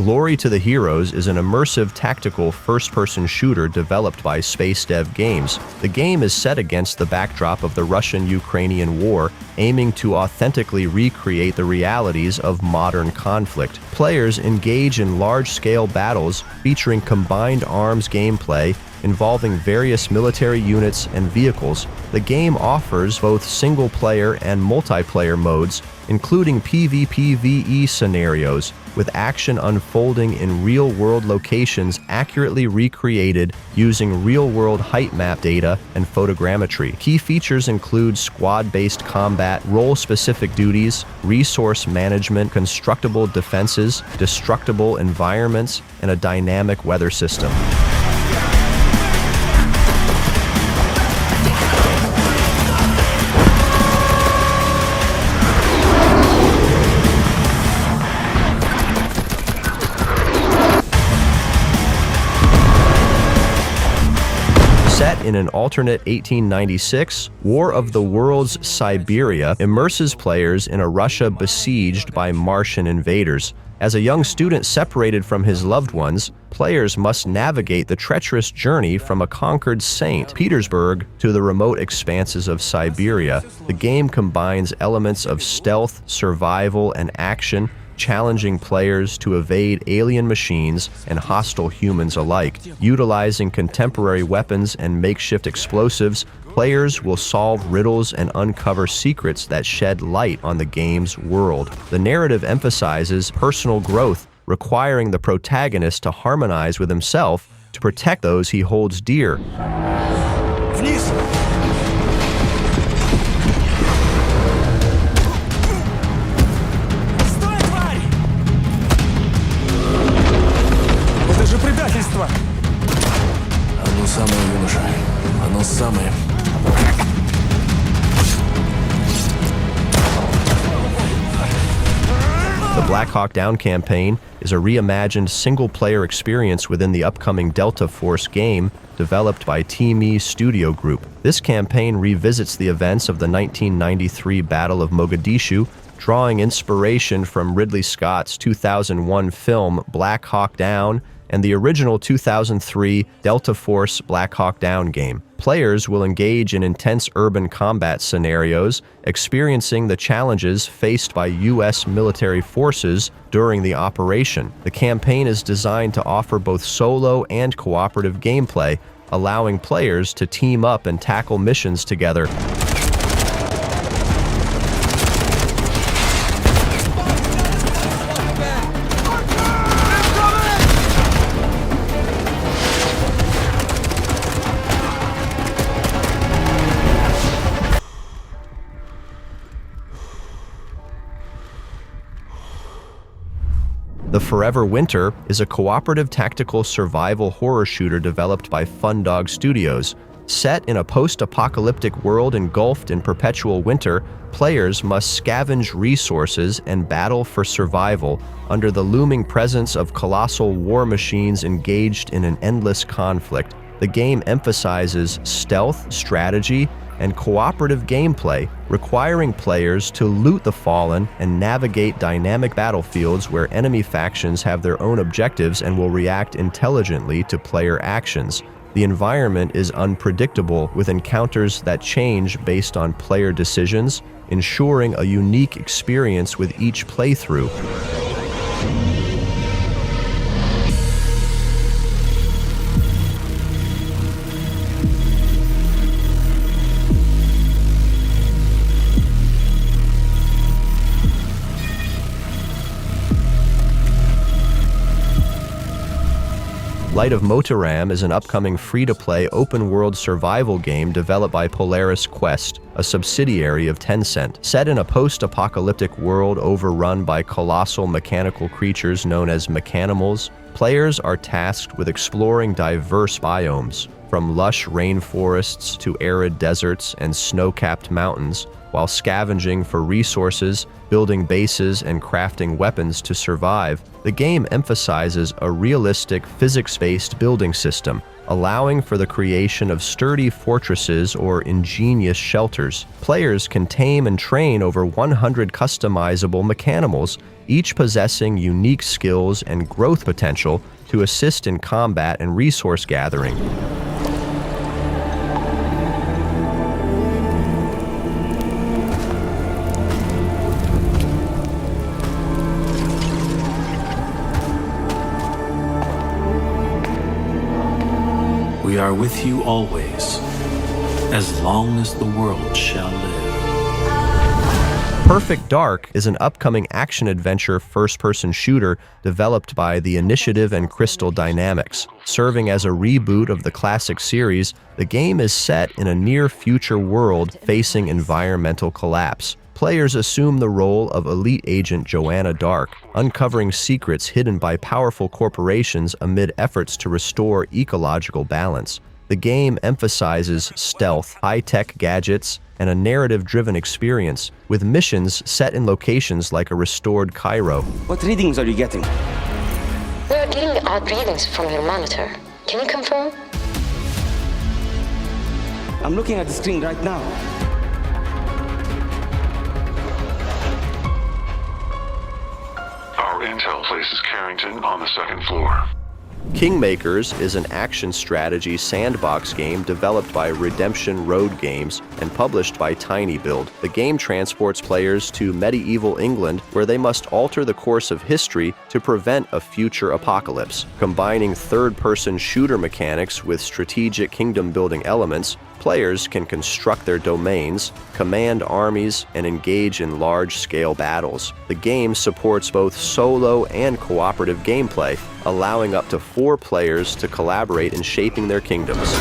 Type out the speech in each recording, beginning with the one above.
Glory to the Heroes is an immersive tactical first-person shooter developed by Space Dev Games. The game is set against the backdrop of the Russian-Ukrainian war, aiming to authentically recreate the realities of modern conflict. Players engage in large-scale battles featuring combined arms gameplay involving various military units and vehicles. The game offers both single-player and multiplayer modes, including PvP/VE scenarios, with action unfolding in real-world locations accurately recreated using real-world height map data and photogrammetry. Key features include squad-based combat, role-specific duties, resource management, constructible defenses, destructible environments, and a dynamic weather system. Set in an alternate 1896, War of the Worlds Siberia immerses players in a Russia besieged by Martian invaders. As a young student separated from his loved ones, players must navigate the treacherous journey from a conquered St. Petersburg to the remote expanses of Siberia. The game combines elements of stealth, survival, and action, challenging players to evade alien machines and hostile humans alike. Utilizing contemporary weapons and makeshift explosives, players will solve riddles and uncover secrets that shed light on the game's world. The narrative emphasizes personal growth, requiring the protagonist to harmonize with himself to protect those he holds dear. Вниз! Оно самое, юноша. Оно самое. The Black Hawk Down campaign is a reimagined single-player experience within the upcoming Delta Force game developed by Team E Studio Group. This campaign revisits the events of the 1993 Battle of Mogadishu, drawing inspiration from Ridley Scott's 2001 film Black Hawk Down and the original 2003 Delta Force Black Hawk Down game. Players will engage in intense urban combat scenarios, experiencing the challenges faced by U.S. military forces during the operation. The campaign is designed to offer both solo and cooperative gameplay, allowing players to team up and tackle missions together. The Forever Winter is a cooperative tactical survival horror shooter developed by Fundog Studios. Set in a post-apocalyptic world engulfed in perpetual winter, players must scavenge resources and battle for survival under the looming presence of colossal war machines engaged in an endless conflict. The game emphasizes stealth, strategy, and cooperative gameplay, requiring players to loot the fallen and navigate dynamic battlefields where enemy factions have their own objectives and will react intelligently to player actions. The environment is unpredictable, with encounters that change based on player decisions, ensuring a unique experience with each playthrough. Light of Motiram is an upcoming free-to-play open-world survival game developed by Polaris Quest, a subsidiary of Tencent. Set in a post-apocalyptic world overrun by colossal mechanical creatures known as Mechanimals, players are tasked with exploring diverse biomes. from lush rainforests to arid deserts and snow-capped mountains, while scavenging for resources, building bases, and crafting weapons to survive. The game emphasizes a realistic, physics-based building system, allowing for the creation of sturdy fortresses or ingenious shelters. Players can tame and train over 100 customizable mechanimals, each possessing unique skills and growth potential to assist in combat and resource gathering. We are with you always, as long as the world shall live. Perfect Dark is an upcoming action-adventure first-person shooter developed by The Initiative and Crystal Dynamics. Serving as a reboot of the classic series, the game is set in a near-future world facing environmental collapse. Players assume the role of elite agent Joanna Dark, uncovering secrets hidden by powerful corporations amid efforts to restore ecological balance. The game emphasizes stealth, high-tech gadgets, and a narrative-driven experience, with missions set in locations like a restored Cairo. What readings are you getting? We are getting odd readings from your monitor. Can you confirm? I'm looking at the screen right now. Our intel places Carrington on the second floor. Kingmakers is an action strategy sandbox game developed by Redemption Road Games and published by TinyBuild. The game transports players to medieval England, where they must alter the course of history to prevent a future apocalypse. Combining third-person shooter mechanics with strategic kingdom-building elements, players can construct their domains, command armies, and engage in large-scale battles. The game supports both solo and cooperative gameplay, allowing up to 4 players to collaborate in shaping their kingdoms.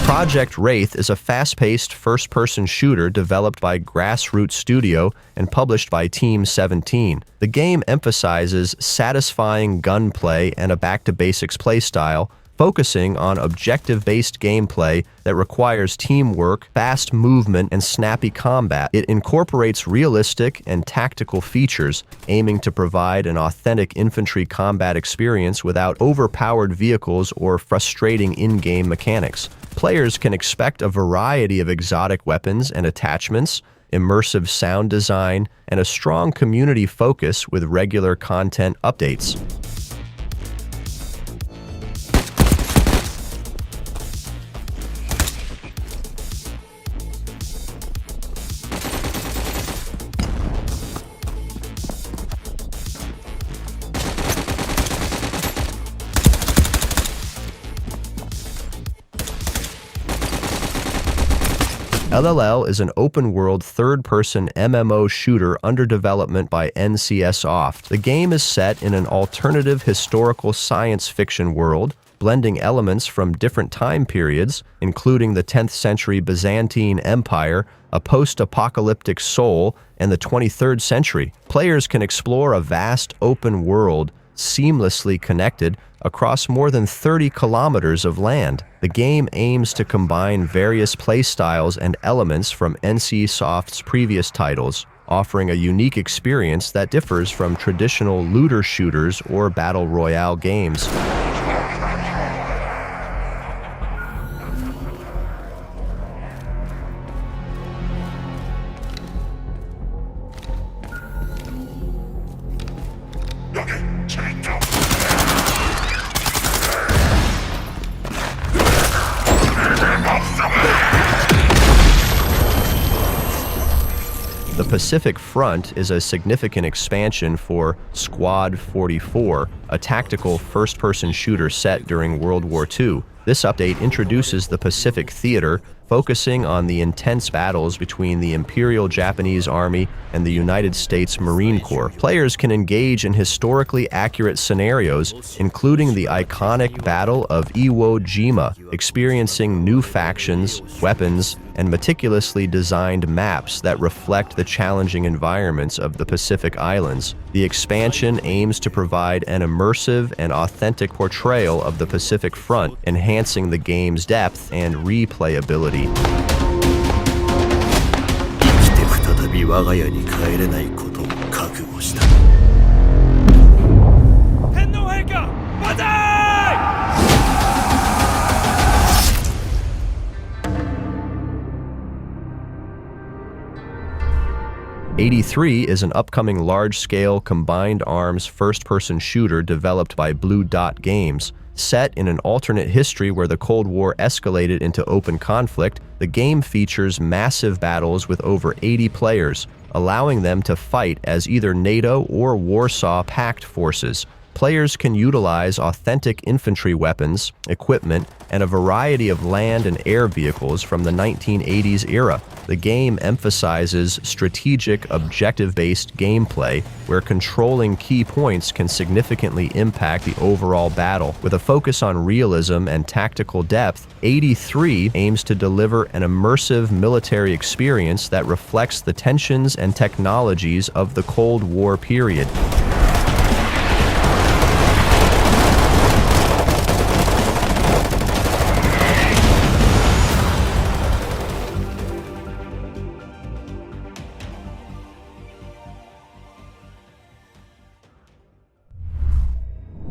Projekt Wraith is a fast-paced first-person shooter developed by Grassroots Studio and published by Team 17. The game emphasizes satisfying gunplay and a back-to-basics playstyle, focusing on objective-based gameplay that requires teamwork, fast movement, and snappy combat. It incorporates realistic and tactical features, aiming to provide an authentic infantry combat experience without overpowered vehicles or frustrating in-game mechanics. Players can expect a variety of exotic weapons and attachments, immersive sound design, and a strong community focus with regular content updates. LLL is an open-world third-person MMO shooter under development by NCSoft. The game is set in an alternative historical science fiction world, blending elements from different time periods, including the 10th century Byzantine Empire, a post-apocalyptic Seoul, and the 23rd century. Players can explore a vast open world, seamlessly connected across more than 30 kilometers of land. The game aims to combine various playstyles and elements from NCSoft's previous titles, offering a unique experience that differs from traditional looter shooters or battle royale games. The Pacific Front is a significant expansion for Squad 44, a tactical first-person shooter set during World War II. This update introduces the Pacific Theater, focusing on the intense battles between the Imperial Japanese Army and the United States Marine Corps. Players can engage in historically accurate scenarios, including the iconic Battle of Iwo Jima, experiencing new factions, weapons, and meticulously designed maps that reflect the challenging environments of the Pacific Islands. The expansion aims to provide an immersive and authentic portrayal of the Pacific Front, enhancing the game's depth and replayability. 生きて再び我が家に帰れないことを覚悟した。天皇陛下、万歳！ 83 is an upcoming large-scale combined arms first-person shooter developed by Blue Dot Games. Set in an alternate history where the Cold War escalated into open conflict, the game features massive battles with over 80 players, allowing them to fight as either NATO or Warsaw Pact forces. Players can utilize authentic infantry weapons, equipment, and a variety of land and air vehicles from the 1980s era. The game emphasizes strategic, objective-based gameplay, where controlling key points can significantly impact the overall battle. With a focus on realism and tactical depth, 83 aims to deliver an immersive military experience that reflects the tensions and technologies of the Cold War period.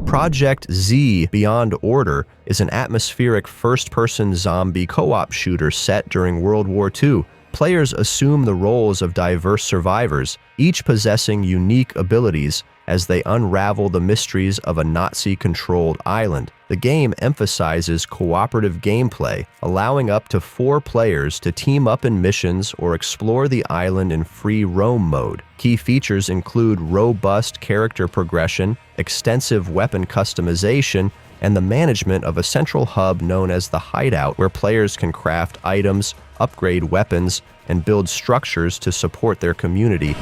Projekt Z Beyond Order is an atmospheric first-person zombie co-op shooter set during World War II. Players assume the roles of diverse survivors, each possessing unique abilities as they unravel the mysteries of a Nazi-controlled island. The game emphasizes cooperative gameplay, allowing up to 4 players to team up in missions or explore the island in free roam mode. Key features include robust character progression, extensive weapon customization, and the management of a central hub known as the Hideout, where players can craft items, upgrade weapons, and build structures to support their community.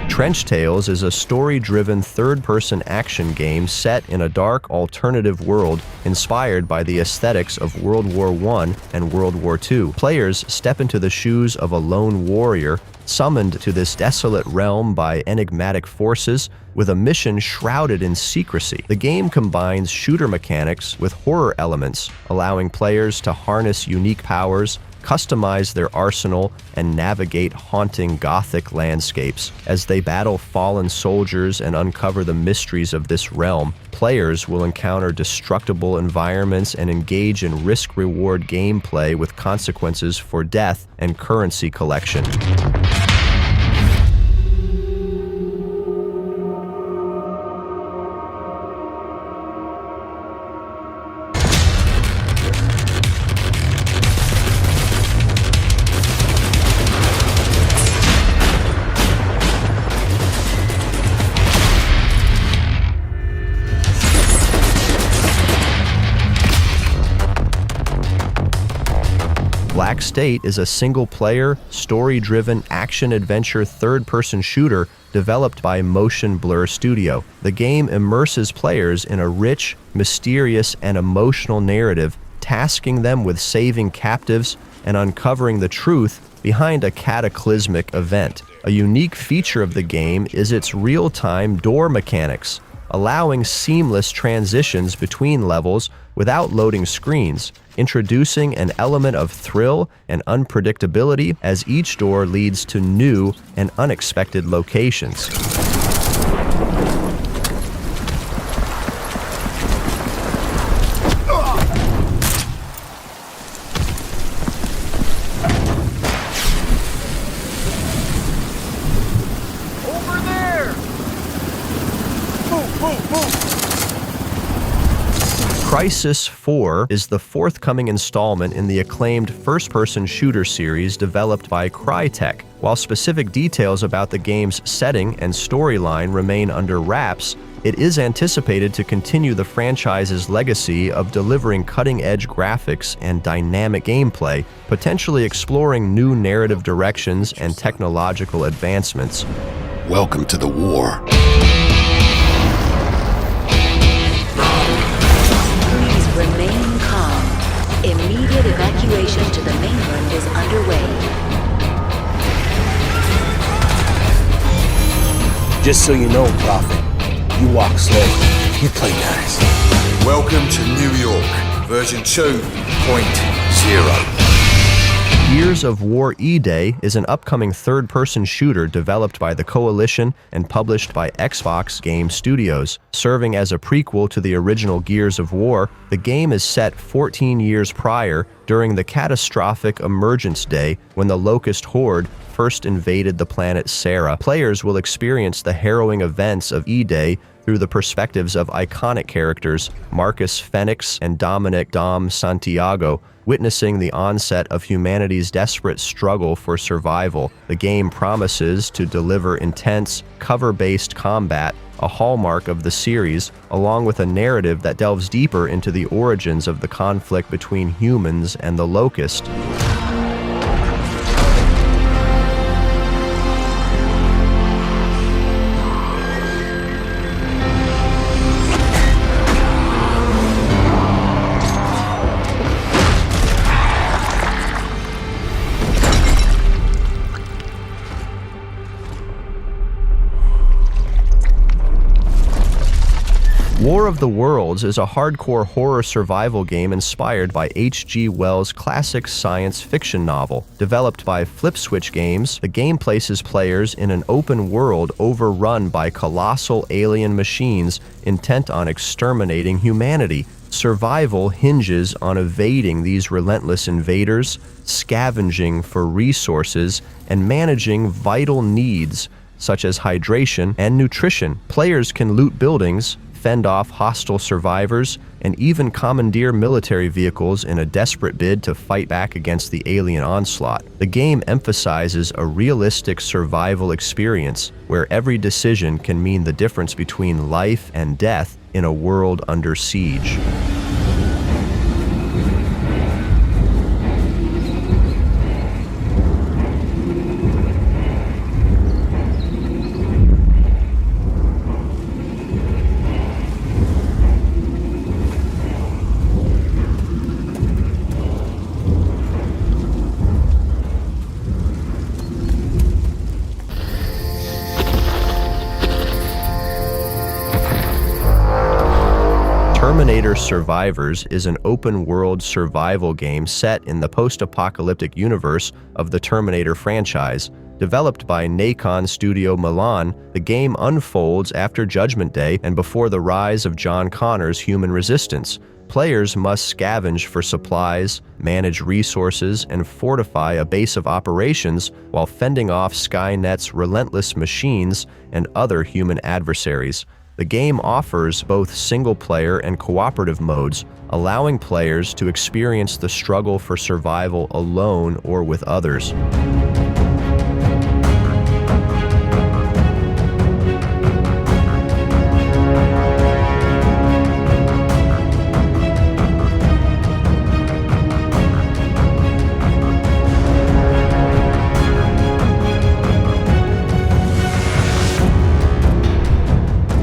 Trench Tales is a story-driven third-person action game set in a dark alternative world inspired by the aesthetics of World War I and World War II. Players step into the shoes of a lone warrior summoned to this desolate realm by enigmatic forces with a mission shrouded in secrecy. The game combines shooter mechanics with horror elements, allowing players to harness unique powers, customize their arsenal, and navigate haunting Gothic landscapes. As they battle fallen soldiers and uncover the mysteries of this realm, players will encounter destructible environments and engage in risk-reward gameplay with consequences for death and currency collection. Black State is a single-player, story-driven action-adventure third-person shooter developed by Motion Blur Studio. The game immerses players in a rich, mysterious, and emotional narrative, tasking them with saving captives and uncovering the truth behind a cataclysmic event. A unique feature of the game is its real-time door mechanics, allowing seamless transitions between levels without loading screens, introducing an element of thrill and unpredictability as each door leads to new and unexpected locations. Crysis 4 is the forthcoming installment in the acclaimed first-person shooter series developed by Crytek. While specific details about the game's setting and storyline remain under wraps, it is anticipated to continue the franchise's legacy of delivering cutting-edge graphics and dynamic gameplay, potentially exploring new narrative directions and technological advancements. Welcome to the war. Please remain calm. Immediate evacuation to the mainland is underway. Just so you know, Prophet, you walk slow. You play nice. Welcome to New York, version 2.0. Gears of War E-Day is an upcoming third-person shooter developed by the Coalition and published by Xbox Game Studios. Serving as a prequel to the original Gears of War, the game is set 14 years prior during the catastrophic Emergence Day when the Locust Horde first invaded the planet Sera. Players will experience the harrowing events of E-Day through the perspectives of iconic characters Marcus Fenix and Dominic Dom Santiago, witnessing the onset of humanity's desperate struggle for survival. The game promises to deliver intense, cover-based combat, a hallmark of the series, along with a narrative that delves deeper into the origins of the conflict between humans and the Locust. War of the Worlds is a hardcore horror survival game inspired by H.G. Wells' classic science fiction novel. Developed by Flipswitch Games, the game places players in an open world overrun by colossal alien machines intent on exterminating humanity. Survival hinges on evading these relentless invaders, scavenging for resources, and managing vital needs such as hydration and nutrition. Players can loot buildings, fend off hostile survivors, and even commandeer military vehicles in a desperate bid to fight back against the alien onslaught. The game emphasizes a realistic survival experience where every decision can mean the difference between life and death in a world under siege. Terminator Survivors is an open-world survival game set in the post-apocalyptic universe of the Terminator franchise. Developed by Nacon Studio Milan, the game unfolds after Judgment Day and before the rise of John Connor's human resistance. Players must scavenge for supplies, manage resources, and fortify a base of operations while fending off Skynet's relentless machines and other human adversaries. The game offers both single-player and cooperative modes, allowing players to experience the struggle for survival alone or with others.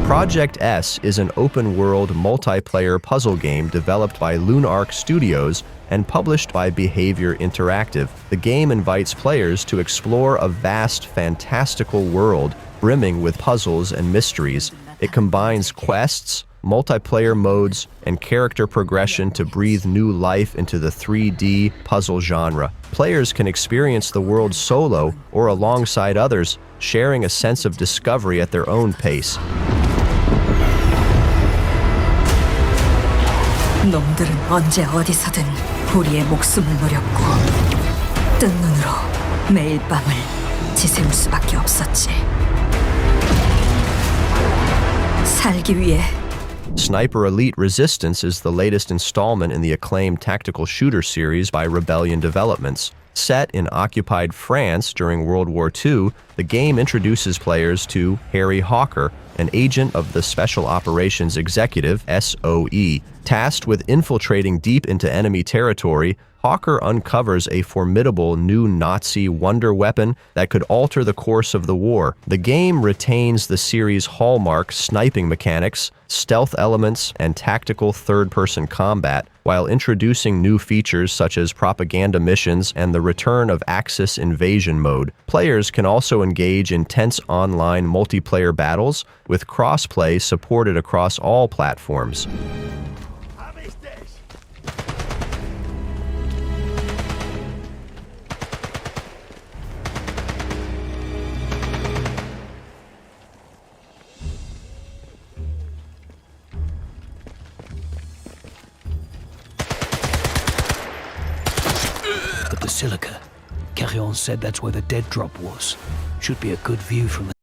Projekt S is an open-world multiplayer puzzle game developed by Lunark Studios and published by Behavior Interactive. The game invites players to explore a vast, fantastical world brimming with puzzles and mysteries. It combines quests, multiplayer modes, and character progression to breathe new life into the 3D puzzle genre. Players can experience the world solo or alongside others, sharing a sense of discovery at their own pace. 놈들은 언제 어디서든 우리의 목숨을 노렸고 뜬 눈으로 매일 밤을 지새울 수밖에 없었지. 살기 위해 Sniper Elite Resistance is the latest installment in the acclaimed tactical shooter series by Rebellion Developments. Set in occupied France during World War II, the game introduces players to Harry Hawker, an agent of the Special Operations Executive, SOE. Tasked with infiltrating deep into enemy territory, Hawker uncovers a formidable new Nazi wonder weapon that could alter the course of the war. The game retains the series' hallmark sniping mechanics, stealth elements, and tactical third-person combat, while introducing new features such as propaganda missions and the return of Axis invasion mode. Players can also engage in tense online multiplayer battles, with crossplay supported across all platforms. The Basilica. Carrion said that's where the dead drop was. Should be a good view from the